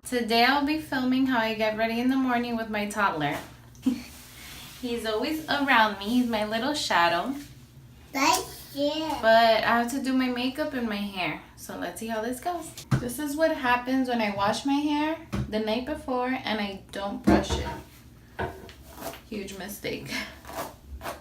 Today I'll be filming how I get ready in the morning with my toddler. He's always around me. He's my little shadow. But I have to do my makeup and my hair. So let's see how this goes. This is what happens when I wash my hair the night before and I don't brush it. Huge mistake.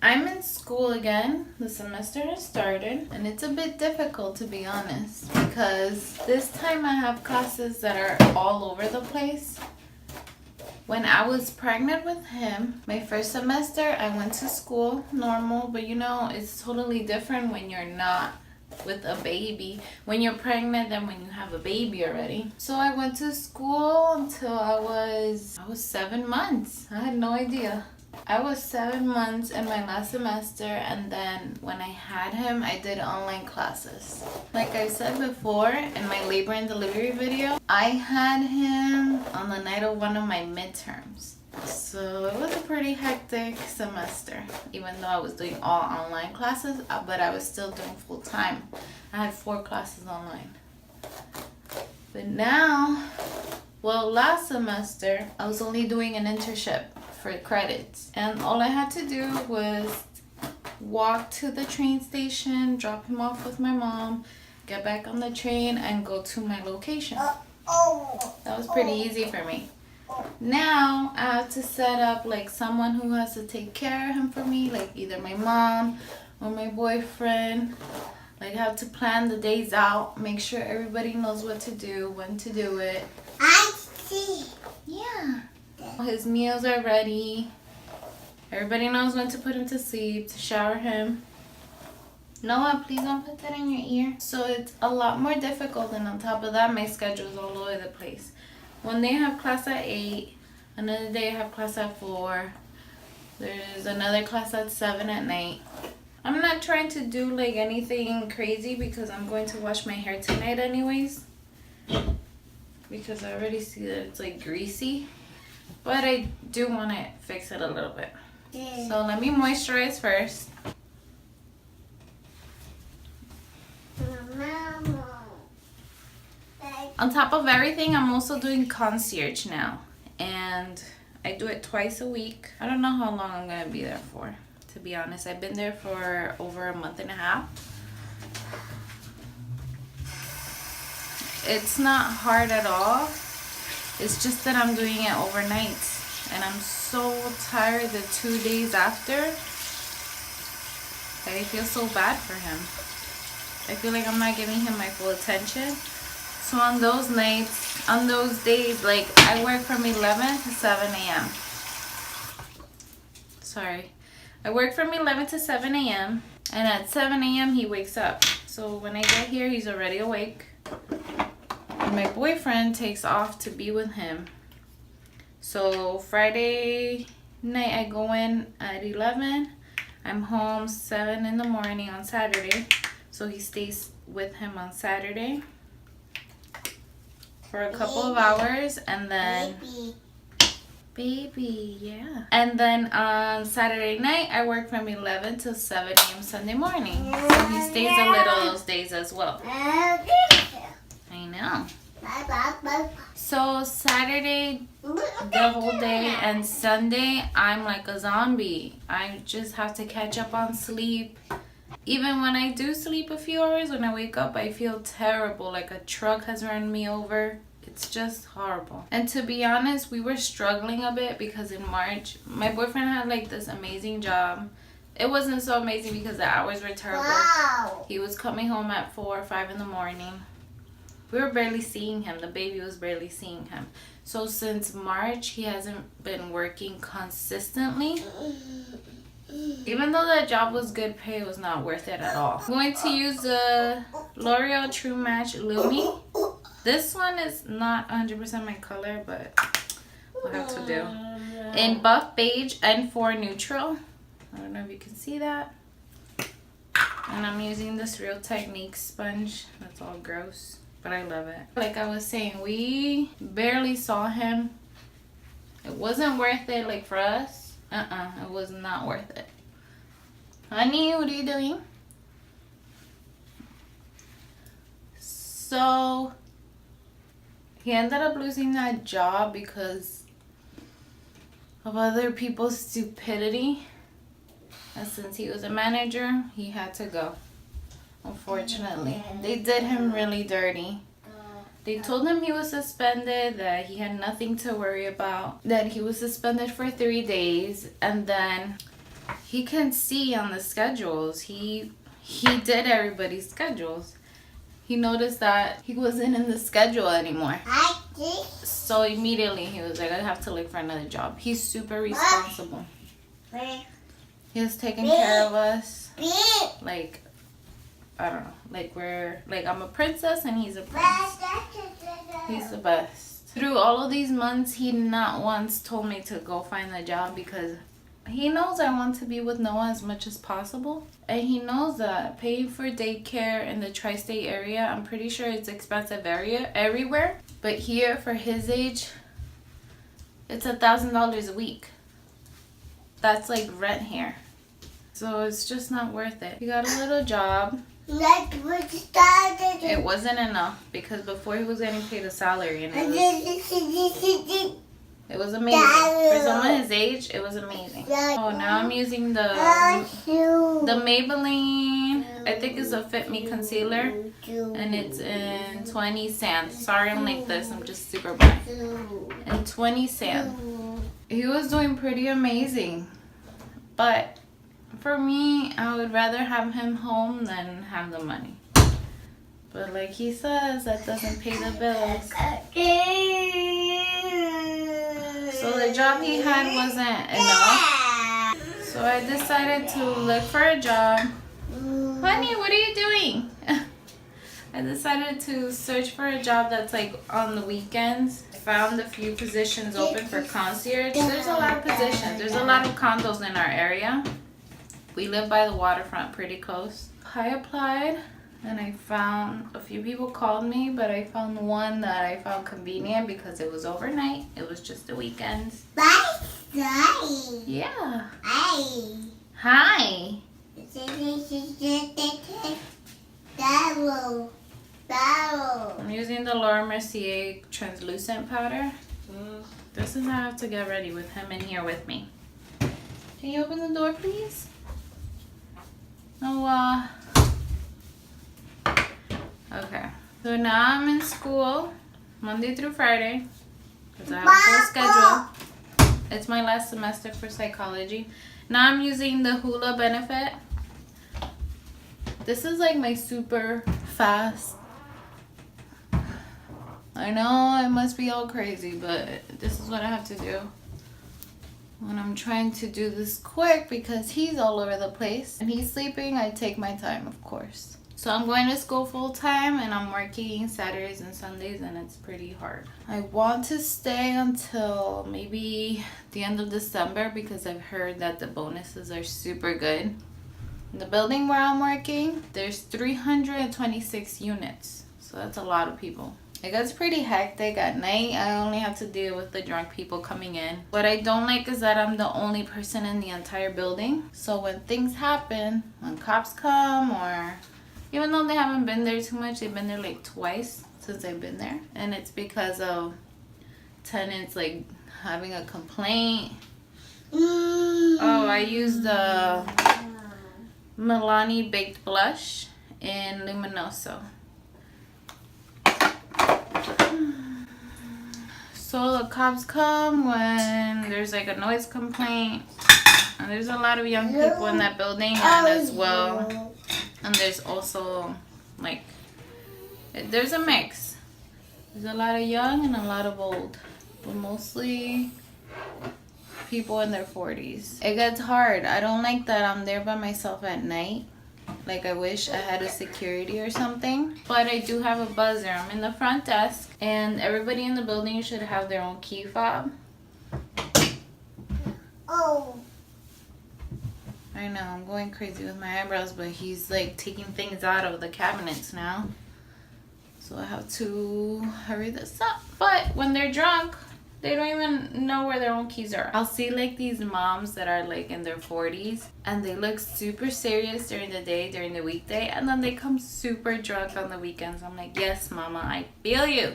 I'm in school again. The semester has started and it's a bit difficult, to be honest, because this time I have classes that are all over the place. When I was pregnant with him, my first semester, I went to school normal, but you know, it's totally different when you're not with a baby. When you're pregnant than when you have a baby already. So I went to school until I was 7 months. I had no idea. I was 7 months in my last semester, and then when I had him, I did online classes. Like I said before in my labor and delivery video, I had him on the night of one of my midterms. So it was a pretty hectic semester, even though I was doing all online classes, but I was still doing full time. I had 4 classes online. But now, well, last semester, I was only doing an internship for credits, and all I had to do was walk to the train station, drop him off with my mom, get back on the train, and go to my location. That was pretty easy for me. Now I have to set up like someone who has to take care of him for me, like either my mom or my boyfriend. Like I have to plan the days out, make sure everybody knows what to do, when to do it. I see. Yeah. His meals are ready. Everybody knows when to put him to sleep, to shower him. Noah, please don't put that in your ear. So it's a lot more difficult, and on top of that, my schedule's all over the place. One day I have class at 8, another day I have class at 4. There's another class at 7 at night. I'm not trying to do like anything crazy because I'm going to wash my hair tonight anyways. Because I already see that it's like greasy. But I do want to fix it a little bit. So let me moisturize first. On top of everything, I'm also doing concierge now. And I do it twice a week. I don't know how long I'm going to be there for, to be honest. I've been there for over a month and a half. It's not hard at all. It's just that I'm doing it overnight, and I'm so tired the 2 days after that I feel so bad for him. I feel like I'm not giving him my full attention. So on those nights, on those days, like I work from 11 to 7 a.m. Sorry. I work from 11 to 7 a.m. and at 7 a.m. he wakes up. So when I get here, he's already awake. My boyfriend takes off to be with him. So Friday night I go in at 11. I'm home 7 in the morning on Saturday. So he stays with him on Saturday for a couple of hours, and then baby, yeah. And then on Saturday night I work from 11 till 7 a.m. Sunday morning. So he stays a little those days as well. I know. So Saturday, the whole day, and Sunday, I'm like a zombie. I just have to catch up on sleep. Even when I do sleep a few hours, when I wake up, I feel terrible. Like a truck has run me over. It's just horrible. And to be honest, we were struggling a bit because in March, my boyfriend had like this amazing job. It wasn't so amazing because the hours were terrible. Wow. He was coming home at 4 or 5 in the morning. We were barely seeing him. The baby was barely seeing him. So since March, he hasn't been working consistently. Even though that job was good pay, it was not worth it at all. I'm going to use the L'Oreal True Match Lumi. This one is not 100% my color, but we'll have to do. In buff beige and 4 neutral. I don't know if you can see that. And I'm using this Real Technique sponge. That's all gross, but I love it. Like I was saying, we barely saw him. It wasn't worth it, like for us. It was not worth it. Honey, what are you doing? So He ended up losing that job because of other people's stupidity. And since he was a manager, he had to go. Unfortunately, they did him really dirty. They told him he was suspended, that he had nothing to worry about, that he was suspended for 3 days, and then he can see on the schedules. He did everybody's schedules. He noticed that he wasn't in the schedule anymore. So immediately he was like, I have to look for another job. He's super responsible. He has taken care of us. Like, I don't know. Like I'm a princess and he's a prince. He's the best. Through all of these months, he not once told me to go find a job because he knows I want to be with Noah as much as possible. And he knows that paying for daycare in the tri-state area, I'm pretty sure it's expensive everywhere. But here, for his age, it's $1,000 a week. That's like rent here. So it's just not worth it. He got a little job. It wasn't enough because before he was getting paid a salary and it was amazing. For someone his age, it was amazing. Oh, now I'm using the Maybelline, I think it's a Fit Me concealer, and it's in 20 cents. Sorry I'm like this, I'm just super blind. And 20 cents. He was doing pretty amazing, but for me, I would rather have him home than have the money. But like he says, that doesn't pay the bills. So the job he had wasn't enough. So I decided to look for a job. Honey, what are you doing? I decided to search for a job that's like on the weekends. I found a few positions open for concierge. There's a lot of positions. There's a lot of condos in our area. We live by the waterfront pretty close. I applied and I found a few people called me, but I found one that I found convenient because it was overnight. It was just the weekends. Bye. Yeah. Hi. Hi. I'm using the Laura Mercier translucent powder. This is how I have to get ready with him in here with me. Can you open the door, please? Noah. Okay. So now I'm in school Monday through Friday because I have a full schedule. It's my last semester for psychology. Now I'm using the Hula Benefit. This is like my super fast. I know it must be all crazy, but this is what I have to do when I'm trying to do this quick because he's all over the place and he's sleeping. I take my time, of course. So I'm going to school full time and I'm working Saturdays and Sundays and it's pretty hard. I want to stay until maybe the end of December because I've heard that the bonuses are super good. In the building where I'm working, there's 326 units. So that's a lot of people. It gets pretty hectic at night. I only have to deal with the drunk people coming in. What I don't like is that I'm the only person in the entire building. So when things happen, when cops come or even though they haven't been there too much, they've been there like twice since I've been there. And it's because of tenants like having a complaint. Oh, I used the Milani Baked Blush in Luminoso. So the cops come when there's like a noise complaint. And there's a lot of young people in that building and as well. And there's also like, there's a mix. There's a lot of young and a lot of old. But mostly people in their 40s. It gets hard. I don't like that I'm there by myself at night. Like I wish I had a security or something. But I do have a buzzer. I'm in the front desk and everybody in the building should have their own key fob. Oh. I know, I'm going crazy with my eyebrows, but he's like taking things out of the cabinets now. So I have to hurry this up. But when they're drunk, they don't even know where their own keys are. I'll see like these moms that are like in their 40s and they look super serious during the day, during the weekday, and then they come super drunk on the weekends. I'm like, yes, mama, I feel you.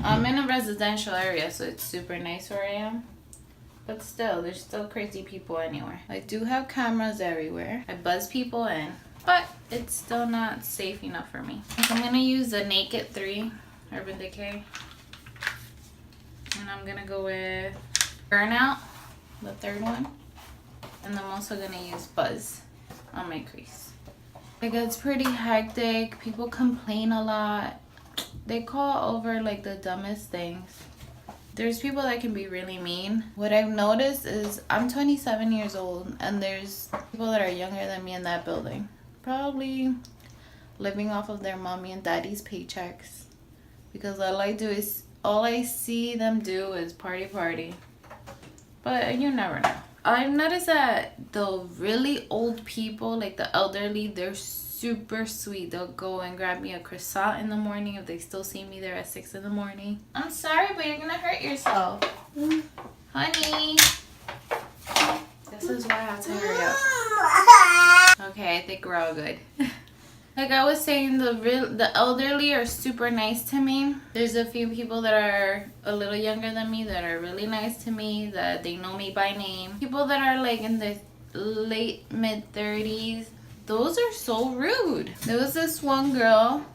I'm in a residential area, so it's super nice where I am. But still, there's still crazy people anywhere. I do have cameras everywhere. I buzz people in, but it's still not safe enough for me. So I'm gonna use the Naked 3 Urban Decay. And I'm gonna go with Burnout, the third one. And I'm also gonna use Buzz on my crease. It gets pretty hectic. People complain a lot. They call over like the dumbest things. There's people that can be really mean. What I've noticed is I'm 27 years old and there's people that are younger than me in that building. Probably living off of their mommy and daddy's paychecks. Because all I see them do is party. But you never know. I've noticed that the really old people, like the elderly, they're super sweet. They'll go and grab me a croissant in the morning if they still see me there at 6 in the morning. I'm sorry, but you're gonna hurt yourself. Honey. This is why I have to hurry up. Okay, I think we're all good. Like I was saying, the elderly are super nice to me. There's a few people that are a little younger than me that are really nice to me, that they know me by name. People that are like in the late mid-30s, those are so rude. There was this one girl,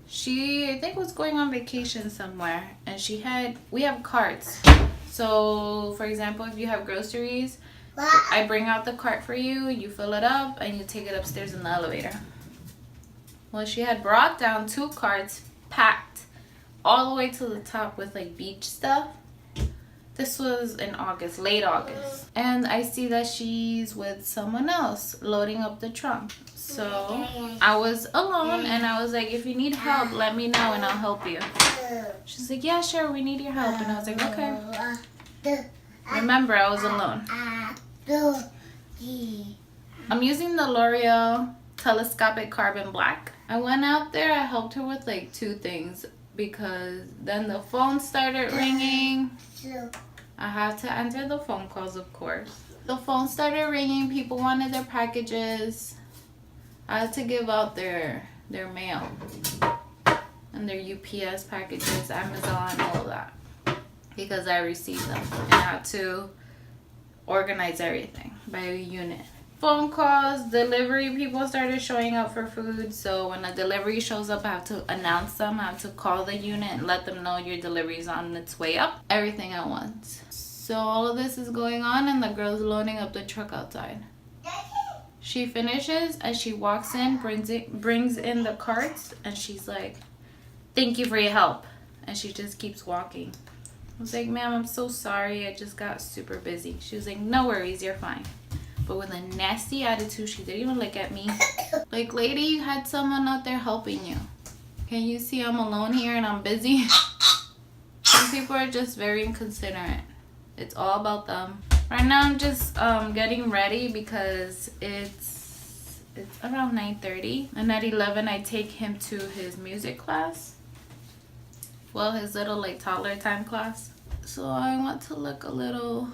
she I think was going on vacation somewhere, and we have carts. So for example, if you have groceries, I bring out the cart for you, you fill it up, and you take it upstairs in the elevator. Well, she had brought down 2 carts packed all the way to the top with like beach stuff. This was in August, late August. And I see that she's with someone else loading up the trunk. So I was alone and I was like, if you need help, let me know and I'll help you. She's like, yeah, sure, we need your help. And I was like, okay. Remember, I was alone. I'm using the L'Oreal Telescopic Carbon Black. I went out there, I helped her with like 2 things because then the phone started ringing. I have to answer the phone calls, of course. The phone started ringing, people wanted their packages. I had to give out their mail and their UPS packages, Amazon, all that, because I received them and I had to organize everything by unit. Phone calls, delivery people started showing up for food. So when a delivery shows up, I have to announce them. I have to call the unit and let them know your delivery is on its way up. Everything at once. So all of this is going on and the girl's loading up the truck outside. She finishes and she walks in, brings in the carts, and she's like, thank you for your help. And she just keeps walking. I was like, ma'am, I'm so sorry. I just got super busy. She was like, no worries, you're fine. But with a nasty attitude, she didn't even look at me. Like, lady, you had someone out there helping you. Can you see I'm alone here and I'm busy? Some people are just very inconsiderate. It's all about them. Right now, I'm just getting ready because it's around 9:30. And at 11, I take him to his music class. Well, his little like toddler time class. So I want to look a little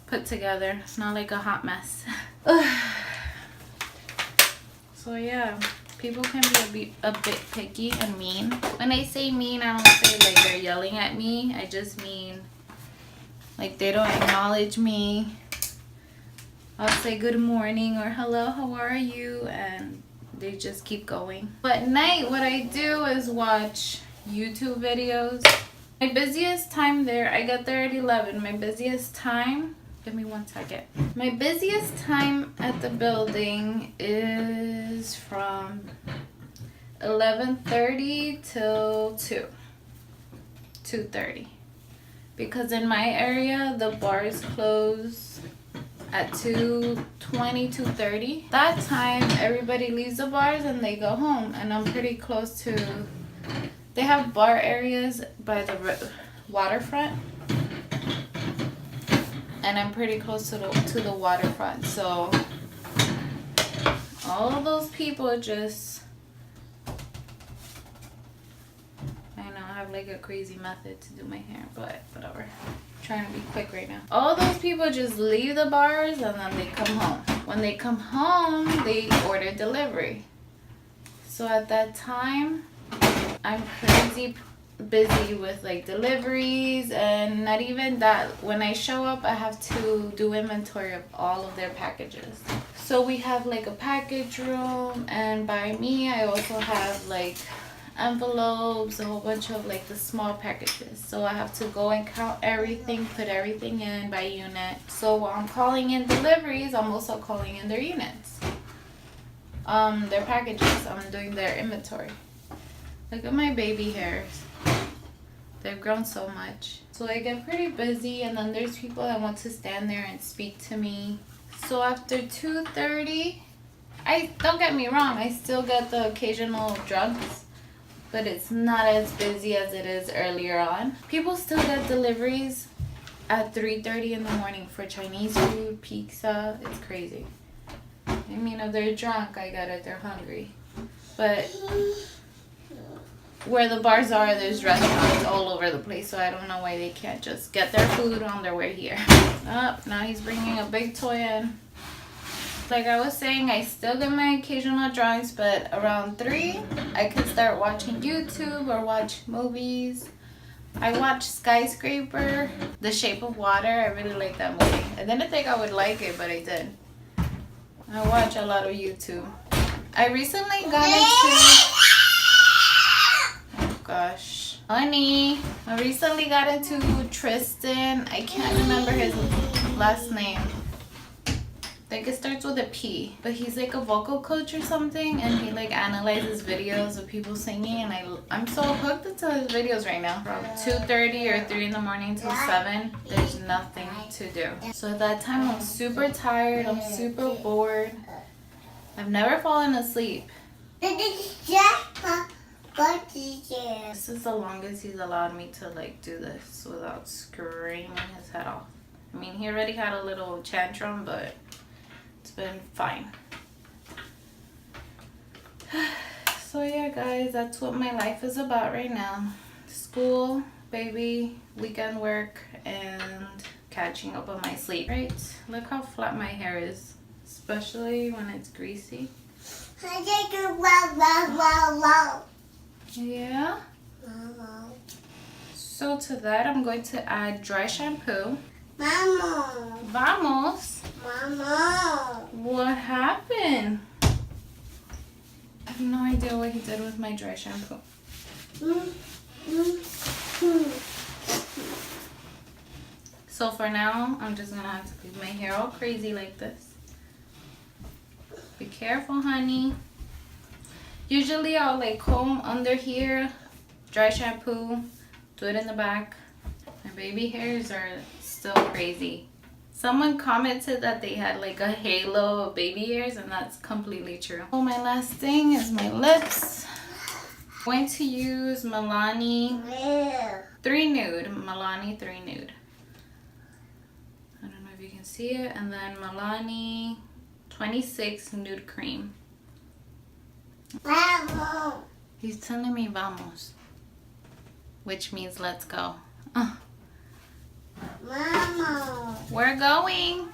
put together, not like a hot mess. So yeah, people can be a bit picky and mean. When I say mean, I don't say like they're yelling at me. I just mean like they don't acknowledge me. I'll say good morning or hello, how are you? And they just keep going. But at night, what I do is watch YouTube videos. My busiest time there, I got there at 11. My busiest time, give me 1 second. My busiest time at the building is from 11:30 till 2:30. Because in my area, the bars close at 2:20, 2:30. That time, everybody leaves the bars and they go home. And I'm pretty close to, they have bar areas by the waterfront. And I'm pretty close to the waterfront. So all of those people just, I know I have like a crazy method to do my hair, but whatever. I'm trying to be quick right now. All those people just leave the bars and then they come home. When they come home, they order delivery. So at that time, I'm crazy busy with like deliveries, and not even that. When I show up, I have to do inventory of all of their packages. So we have like a package room, and by me I also have like envelopes, a whole bunch of like the small packages. So I have to go and count everything, put everything in by unit. So while I'm calling in deliveries, I'm also calling in their units, their packages. I'm doing their inventory. Look at my baby hairs. They've grown so much. So I get pretty busy, and then there's people that want to stand there and speak to me. So after 2:30, don't get me wrong, I still get the occasional drunks, but it's not as busy as it is earlier on. People still get deliveries at 3:30 in the morning for Chinese food, pizza. It's crazy. I mean, if they're drunk, I get it, they're hungry. But where the bars are, there's restaurants all over the place, so I don't know why they can't just get their food on their way here. Oh, now he's bringing a big toy in. Like I was saying, I still get my occasional drunks, but around 3, I could start watching YouTube or watch movies. I watched Skyscraper, The Shape of Water. I really like that movie. I didn't think I would like it, but I did. I watch a lot of YouTube. I recently got into... Gosh, honey, I recently got into Tristan. I can't remember his last name. I think it starts with a P, but he's like a vocal coach or something, and he like analyzes videos of people singing, and I'm so hooked into his videos right now. From 2:30 or 3 in the morning till 7, there's nothing to do. So at that time, I'm super tired, I'm super bored. I've never fallen asleep. This is the longest he's allowed me to like do this without screaming his head off. I mean, he already had a little tantrum, but it's been fine. So yeah, guys, that's what my life is about right now. School, baby, weekend work, and catching up on my sleep. Right? Look how flat my hair is, especially when it's greasy. Yeah. So to that, I'm going to add dry shampoo. Mama. Vamos. Mama. What happened? I have no idea what he did with my dry shampoo. So for now, I'm just gonna have to leave my hair all crazy like this. Be careful, honey. Usually I'll like comb under here, dry shampoo, do it in the back. My baby hairs are still crazy. Someone commented that they had like a halo of baby hairs, and that's completely true. Oh, my last thing is my lips. I'm going to use Milani 3 Nude. Milani 3 Nude. I don't know if you can see it. And then Milani 26 Nude Cream. Vamos. He's telling me vamos, which means let's go. Mama. We're going.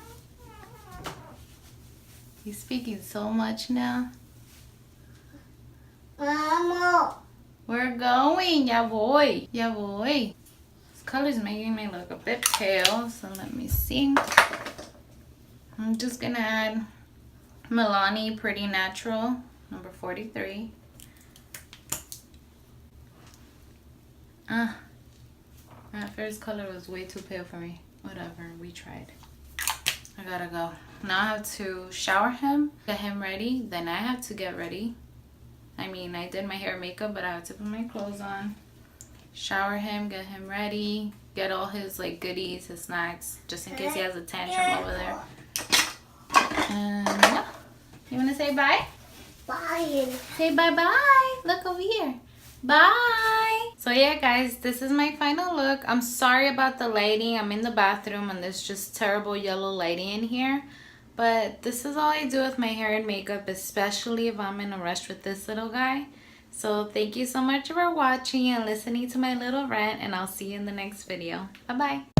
He's speaking so much now. Mama. We're going. Yeah, boy. Yeah, boy. This color's making me look a bit pale, so let me see. I'm just gonna add Milani Pretty Natural, number 43. That first color was way too pale for me. Whatever, we tried. I gotta go. Now I have to shower him, get him ready, then I have to get ready. I mean, I did my hair and makeup, but I have to put my clothes on. Shower him, get him ready, get all his like goodies, his snacks, just in case he has a tantrum over there. And yeah. You wanna say bye? Bye. Say bye-bye. Look over here. Bye. So yeah, guys, this is my final look. I'm sorry about the lighting. I'm in the bathroom and there's just terrible yellow lighting in here. But this is all I do with my hair and makeup, especially if I'm in a rush with this little guy. So thank you so much for watching and listening to my little rant, and I'll see you in the next video. Bye-bye.